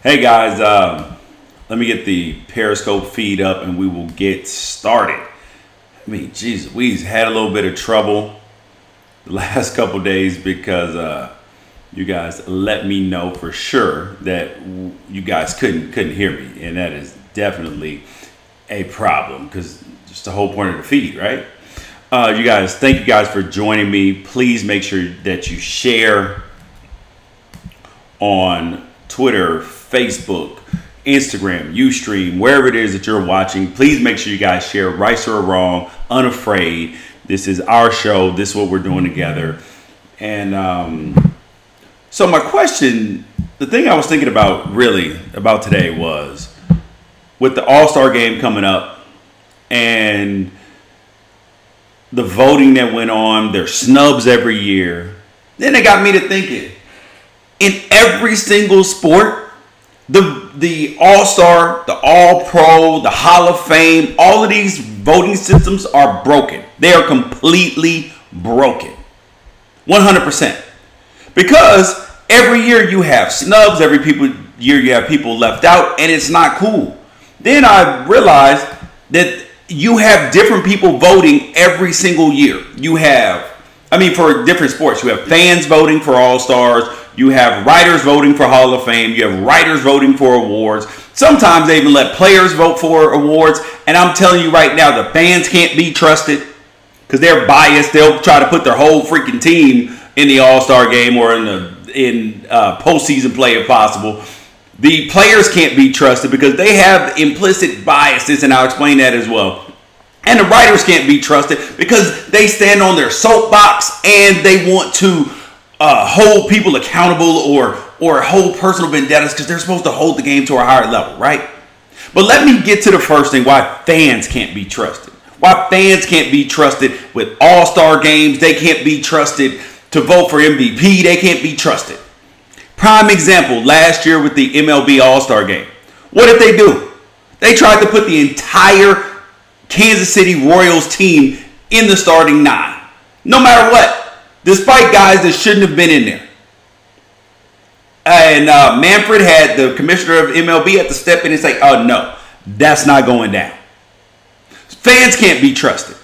Hey guys, let me get the Periscope feed up and we will get started. I mean, geez, we've had a little bit of trouble the last couple days because you guys let me know for sure that you guys couldn't hear me, and that is definitely a problem because just the whole point of the feed, right? You guys, thank you guys for joining me. Please make sure that you share on Twitter, Facebook, Instagram, Ustream, wherever it is that you're watching. Please make sure you guys share. Wrighster or Wrong, Unafraid. This is our show. This is what we're doing together. And so my question, the thing I was thinking about really about today was with the All-Star game coming up and the voting that went on, there's snubs every year. Then it got me to thinking, in every single sport, the All-Star, the All-Pro, the Hall of Fame, all of these voting systems are broken. They are completely broken. 100%. Because every year you have snubs, year you have people left out, and it's not cool. Then I realized that you have different people voting every single year. You have, for different sports, you have fans voting for All-Stars. You have writers voting for Hall of Fame. You have writers voting for awards. Sometimes they even let players vote for awards. And I'm telling you right now, the fans can't be trusted because they're biased. They'll try to put their whole freaking team in the All-Star game or in postseason play if possible. The players can't be trusted because they have implicit biases, and I'll explain that as well. And the writers can't be trusted because they stand on their soapbox and they want to hold people accountable or hold personal vendettas because they're supposed to hold the game to a higher level, right? But let me get to the first thing, why fans can't be trusted. Why fans can't be trusted with all-star games. They can't be trusted to vote for MVP. They can't be trusted. Prime example, last year with the MLB All-Star game. What did they do? They tried to put the entire Kansas City Royals team in the starting nine. No matter what. Despite guys that shouldn't have been in there. And Manfred had the commissioner of MLB had to step in and say, oh, no, that's not going down. Fans can't be trusted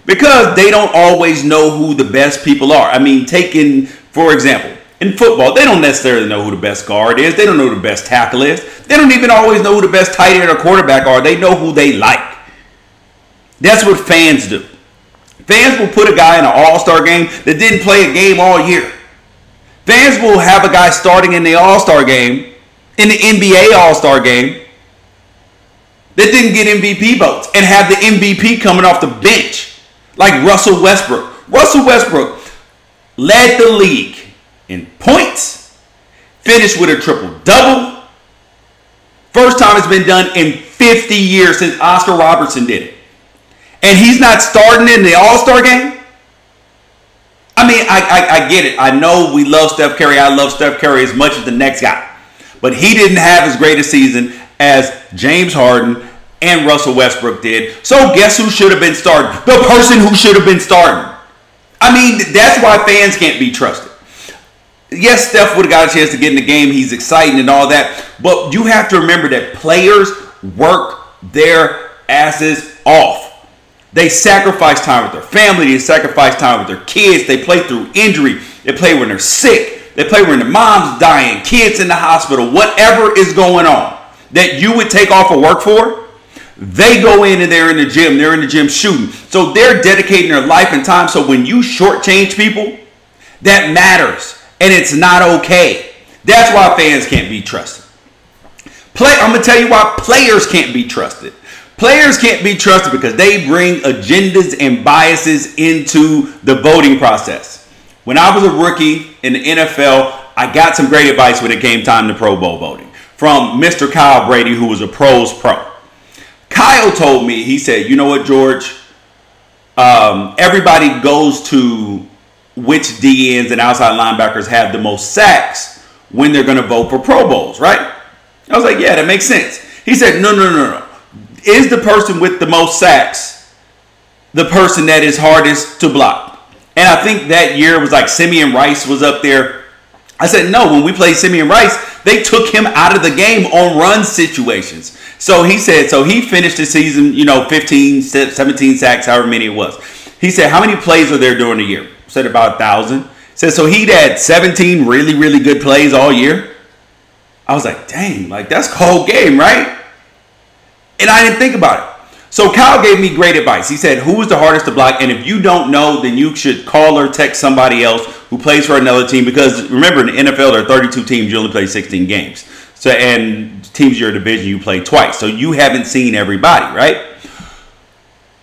because they don't always know who the best people are. Taking, for example, in football, they don't necessarily know who the best guard is. They don't know who the best tackle is. They don't even always know who the best tight end or quarterback are. They know who they like. That's what fans do. Fans will put a guy in an all-star game that didn't play a game all year. Fans will have a guy starting in the all-star game, in the NBA all-star game, that didn't get MVP votes and have the MVP coming off the bench, like Russell Westbrook. Russell Westbrook led the league in points, finished with a triple-double. First time it's been done in 50 years since Oscar Robertson did it. And he's not starting in the All-Star game? I get it. I know we love Steph Curry. I love Steph Curry as much as the next guy. But he didn't have as great a season as James Harden and Russell Westbrook did. So guess who should have been starting? The person who should have been starting. That's why fans can't be trusted. Yes, Steph would have got a chance to get in the game. He's exciting and all that. But you have to remember that players work their asses off. They sacrifice time with their family. They sacrifice time with their kids. They play through injury. They play when they're sick. They play when their mom's dying, kids in the hospital, whatever is going on that you would take off of work for, they go in and they're in the gym. They're in the gym shooting. So they're dedicating their life and time. So when you shortchange people, that matters. And it's not okay. That's why fans can't be trusted. I'm going to tell you why players can't be trusted. Players can't be trusted because they bring agendas and biases into the voting process. When I was a rookie in the NFL, I got some great advice when it came time to Pro Bowl voting from Mr. Kyle Brady, who was a pros pro. Kyle told me, he said, you know what, George? Everybody goes to which DNs and outside linebackers have the most sacks when they're going to vote for Pro Bowls, right? I was like, yeah, that makes sense. He said, no. Is the person with the most sacks the person that is hardest to block? And I think that year was like Simeon Rice was up there. I said, no, when we played Simeon Rice, they took him out of the game on run situations. So he said, so he finished the season, 15, 17 sacks, however many it was. He said, how many plays are there during the year? I said about 1,000. He said, so he had 17 really, really good plays all year. I was like, dang, like that's a whole game, right? And I didn't think about it. So Kyle gave me great advice. He said, who is the hardest to block? And if you don't know, then you should call or text somebody else who plays for another team. Because remember, in the NFL, there are 32 teams. You only play 16 games. So, and teams in your division, you play twice. So you haven't seen everybody, right?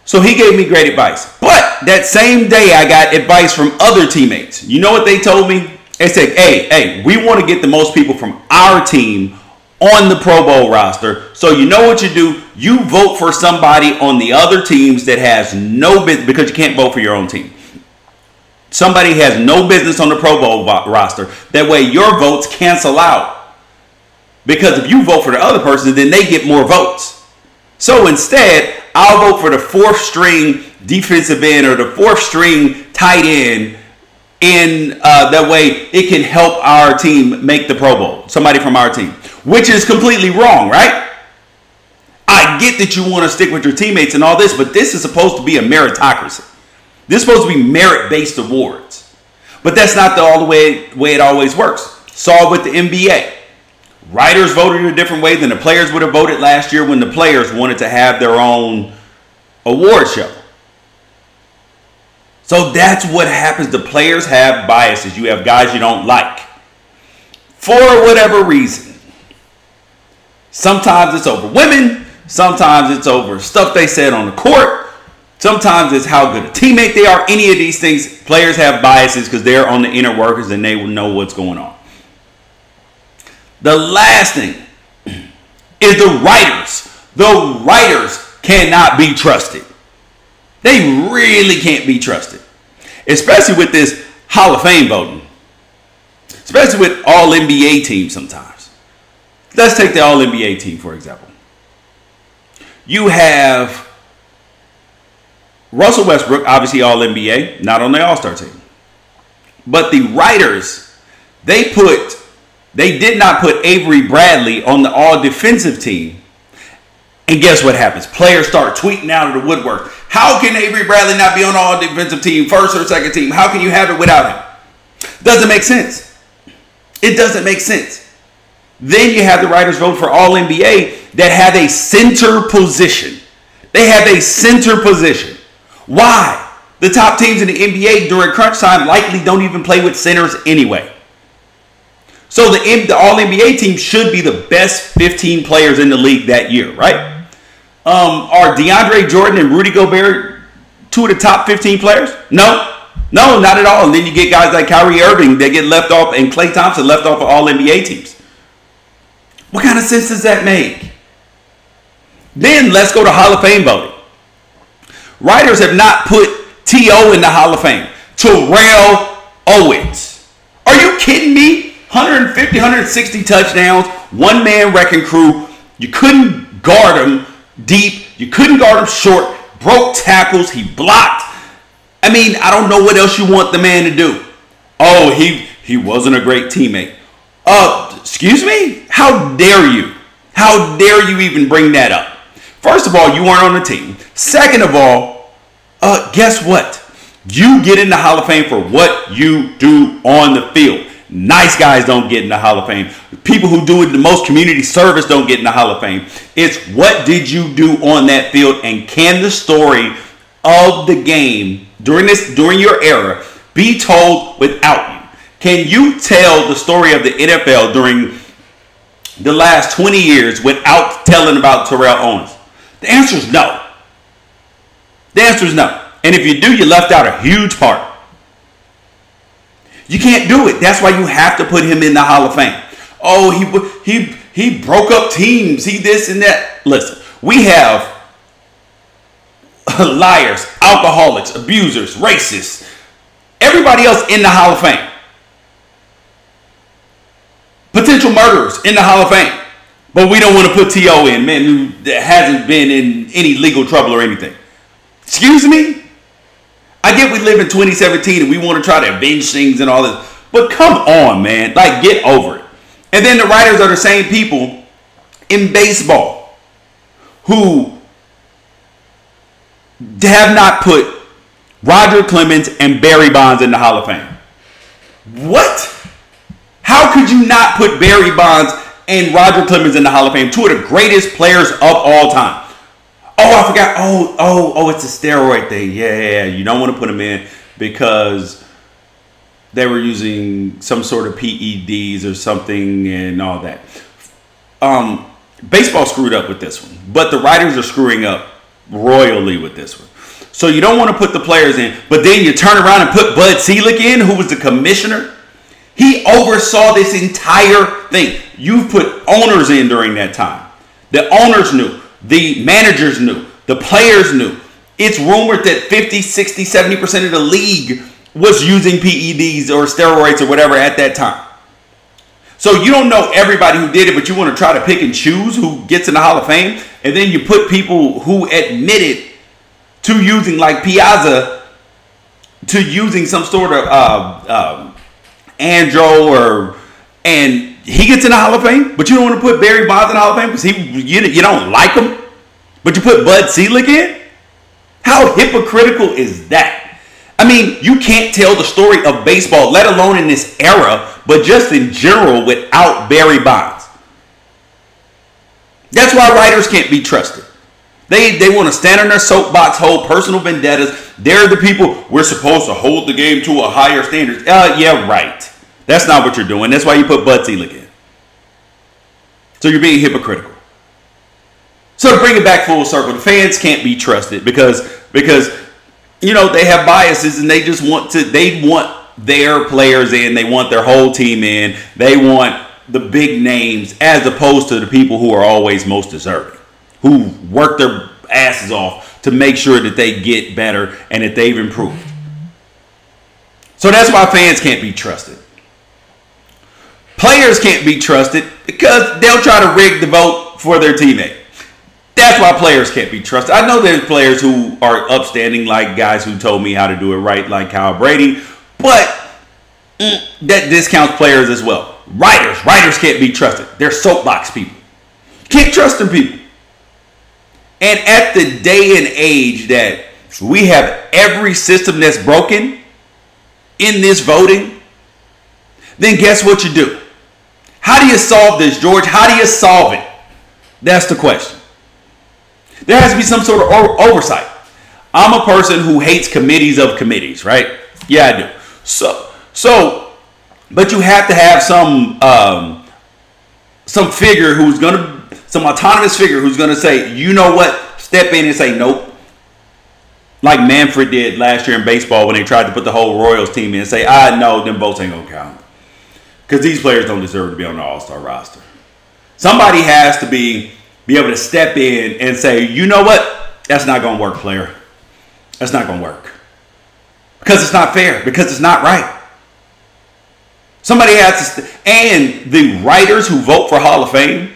So he gave me great advice. But that same day, I got advice from other teammates. You know what they told me? They said, hey, we want to get the most people from our team on the Pro Bowl roster. So you know what you do? You vote for somebody on the other teams that has no business, because you can't vote for your own team. Somebody has no business on the Pro Bowl roster. That way your votes cancel out. Because if you vote for the other person, then they get more votes. So instead, I'll vote for the fourth string defensive end or the fourth string tight end. And that way it can help our team make the Pro Bowl. Somebody from our team. Which is completely wrong, right? I get that you want to stick with your teammates and all this, but this is supposed to be a meritocracy. This is supposed to be merit-based awards. But that's not the way it always works. Saw it with the NBA. Writers voted a different way than the players would have voted last year when the players wanted to have their own award show. So that's what happens. The players have biases. You have guys you don't like. For whatever reason. Sometimes it's over women. Sometimes it's over stuff they said on the court. Sometimes it's how good a teammate they are. Any of these things, players have biases because they're on the inner workers and they will know what's going on. The last thing is the writers. The writers cannot be trusted. They really can't be trusted. Especially with this Hall of Fame voting. Especially with all NBA teams sometimes. Let's take the all NBA team, for example. You have Russell Westbrook, obviously all NBA, not on the All-Star team. But the writers, they did not put Avery Bradley on the all defensive team. And guess what happens? Players start tweeting out of the woodwork. How can Avery Bradley not be on the all defensive team, first or second team? How can you have it without him? Doesn't make sense. It doesn't make sense. Then you have the writers vote for all NBA that have a center position. They have a center position. Why? The top teams in the NBA during crunch time likely don't even play with centers anyway. So the all-NBA team should be the best 15 players in the league that year, right? Are DeAndre Jordan and Rudy Gobert two of the top 15 players? No, not at all. And then you get guys like Kyrie Irving that get left off and Klay Thompson left off of all-NBA teams. What kind of sense does that make? Then let's go to Hall of Fame voting. Writers have not put T.O. in the Hall of Fame. Terrell Owens. Are you kidding me? 150, 160 touchdowns, one-man wrecking crew. You couldn't guard him deep. You couldn't guard him short. Broke tackles. He blocked. I mean, I don't know what else you want the man to do. Oh, he wasn't a great teammate. Excuse me? How dare you? How dare you even bring that up? First of all, you weren't on the team. Second of all, guess what? You get in the Hall of Fame for what you do on the field. Nice guys don't get in the Hall of Fame. People who do the most community service don't get in the Hall of Fame. It's what did you do on that field, and can the story of the game during your era be told without you? Can you tell the story of the NFL during the last 20 years without telling about Terrell Owens? The answer is no. The answer is no. And if you do, you left out a huge part. You can't do it. That's why you have to put him in the Hall of Fame. Oh, he broke up teams. He this and that. Listen, we have liars, alcoholics, abusers, racists, everybody else in the Hall of Fame. Potential murderers in the Hall of Fame. But we don't want to put T.O. in, man, who hasn't been in any legal trouble or anything. Excuse me? I get we live in 2017 and we want to try to avenge things and all this. But come on, man. Like, get over it. And then the writers are the same people in baseball who have not put Roger Clemens and Barry Bonds in the Hall of Fame. What? How could you not put Barry Bonds and Roger Clemens in the Hall of Fame? Two of the greatest players of all time. Oh, I forgot. Oh, it's a steroid thing. Yeah. You don't want to put them in because they were using some sort of PEDs or something and all that. Baseball screwed up with this one, but the writers are screwing up royally with this one. So you don't want to put the players in, but then you turn around and put Bud Selig in, who was the commissioner. He oversaw this entire thing. You've put owners in during that time. The owners knew. The managers knew. The players knew. It's rumored that 50, 60, 70% of the league was using PEDs or steroids or whatever at that time. So you don't know everybody who did it, but you want to try to pick and choose who gets in the Hall of Fame. And then you put people who admitted to using, like Piazza, to using some sort of andro, and he gets in the Hall of Fame, but you don't want to put Barry Bonds in the Hall of Fame because you don't like him, but you put Bud Selig in? How hypocritical is that? I mean, you can't tell the story of baseball, let alone in this era, but just in general without Barry Bonds. That's why writers can't be trusted. They want to stand on their soapbox, hold personal vendettas. They're the people, we're supposed to hold the game to a higher standard. Yeah, right. That's not what you're doing. That's why you put Bud Selig in. So you're being hypocritical. So to bring it back full circle, the fans can't be trusted because you know, they have biases and they just want their players in, they want their whole team in, they want the big names as opposed to the people who are always most deserving, who work their asses off to make sure that they get better and that they've improved. So that's why fans can't be trusted. Players can't be trusted because they'll try to rig the vote for their teammate. That's why players can't be trusted. I know there's players who are upstanding, like guys who told me how to do it right, like Kyle Brady, but that discounts players as well. Writers can't be trusted. They're soapbox people. Can't trust them people. And at the day and age that we have every system that's broken in this voting, then guess what you do? How do you solve this, George? How do you solve it? That's the question. There has to be some sort of oversight. I'm a person who hates committees of committees, right? Yeah, I do. So, but you have to have some figure who's gonna, some autonomous figure who's gonna say, you know what? Step in and say nope. Like Manfred did last year in baseball when they tried to put the whole Royals team in and say, no, them votes ain't gonna count. Because these players don't deserve to be on the All-Star roster. Somebody has to be able to step in and say, you know what? That's not going to work, player. That's not going to work. Because it's not fair. Because it's not right. Somebody has to... And the writers who vote for Hall of Fame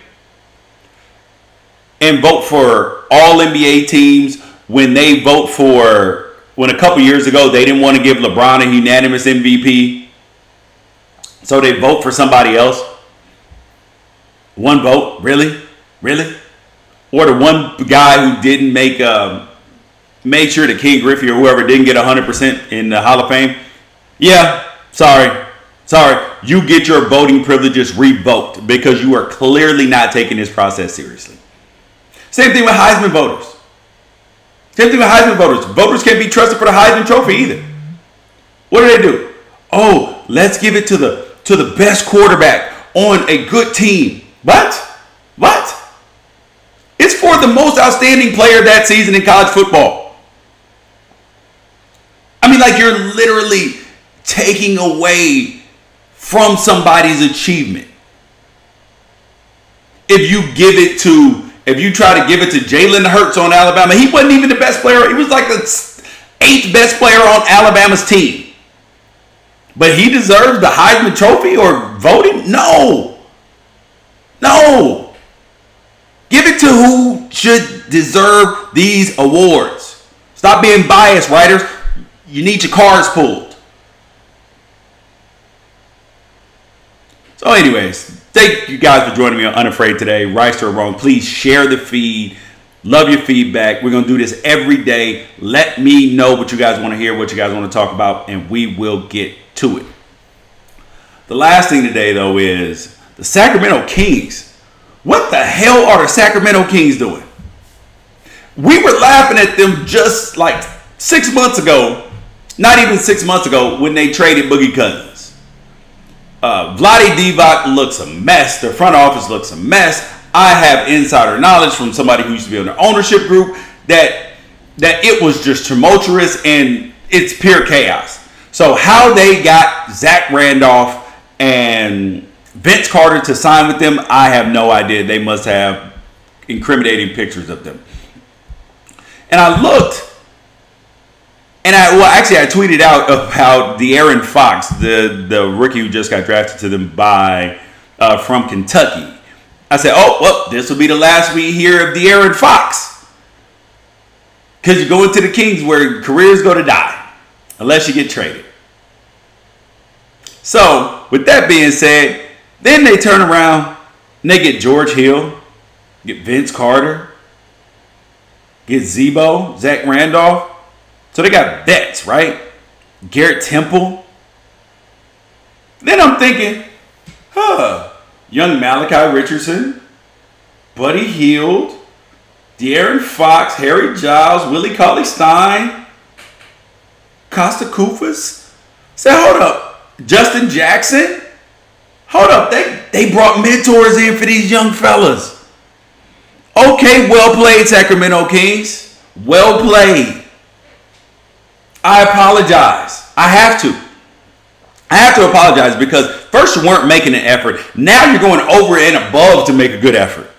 and vote for all NBA teams, when they vote for... When a couple years ago, they didn't want to give LeBron a unanimous MVP, so they vote for somebody else. One vote? Really? Really? Or the one guy who didn't make sure that King Griffey or whoever didn't get 100% in the Hall of Fame? Yeah, sorry. You get your voting privileges revoked because you are clearly not taking this process seriously. Same thing with Heisman voters. Voters can't be trusted for the Heisman Trophy either. What do? Oh, let's give it to the best quarterback on a good team. What? It's for the most outstanding player that season in college football. I mean, like, you're literally taking away from somebody's achievement. If you try to give it to Jalen Hurts on Alabama, he wasn't even the best player. He was like the 8th best player on Alabama's team. But he deserves the Heisman Trophy or voting? No. Give it to who should deserve these awards. Stop being biased, writers. You need your cards pulled. So anyways, thank you guys for joining me on Unafraid today. Right or wrong, please share the feed. Love your feedback. We're going to do this every day. Let me know what you guys want to hear, what you guys want to talk about, and we will get to it. The last thing today, though, is the Sacramento Kings. What the hell are the Sacramento Kings doing? We were laughing at them just like 6 months ago, not even 6 months ago, when they traded Boogie Cousins. Vlade Divac looks a mess. The front office looks a mess. I have insider knowledge from somebody who used to be on the ownership group that it was just tumultuous and it's pure chaos. So how they got Zach Randolph and Vince Carter to sign with them, I have no idea. They must have incriminating pictures of them. And I looked, and I tweeted out about De'Aaron Fox, the rookie who just got drafted to them from Kentucky. I said, oh, well, this will be the last we hear of De'Aaron Fox. Because you go into the Kings where careers go to die, unless you get traded. So, with that being said, then they turn around and they get George Hill, get Vince Carter, get Zebo, Zach Randolph. So they got vets, right? Garrett Temple. Then I'm thinking, young Malachi Richardson, Buddy Hield, De'Aaron Fox, Harry Giles, Willie Cauley-Stein, Costa Koufos. Say, hold up, Justin Jackson. Hold up, they brought mentors in for these young fellas. Okay, well played, Sacramento Kings. Well played. I apologize. I have to apologize because first you weren't making an effort. Now you're going over and above to make a good effort.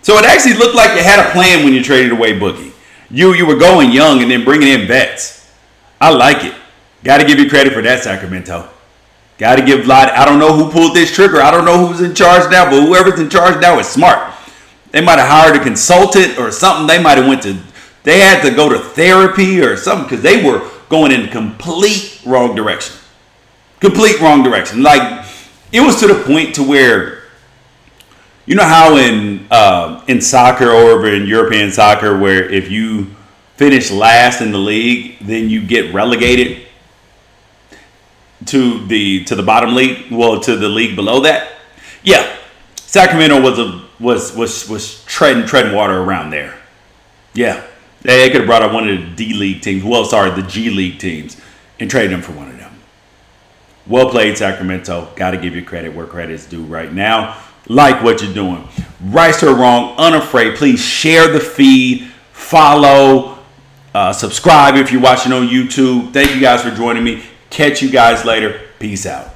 So it actually looked like you had a plan when you traded away Boogie. You were going young and then bringing in vets. I like it. Got to give you credit for that, Sacramento. Got to give Vlad. I don't know who pulled this trigger. I don't know who's in charge now, but whoever's in charge now is smart. They might have hired a consultant or something. They had to go to therapy or something because they were going in complete wrong direction. Complete wrong direction. Like, it was to the point to where, you know how in soccer or over in European soccer, where if you finish last in the league, then you get relegated to the bottom league, well, to the league below that. Yeah, Sacramento was treading water around there. Yeah, they could have brought up one of the D League teams. Well, sorry, the G League teams, and traded them for one of them. Well played, Sacramento. Got to give you credit where credit's due right now. Like what you're doing. Right or wrong, Unafraid. Please share the feed, follow, subscribe if you're watching on YouTube. Thank you guys for joining me. Catch you guys later. Peace out.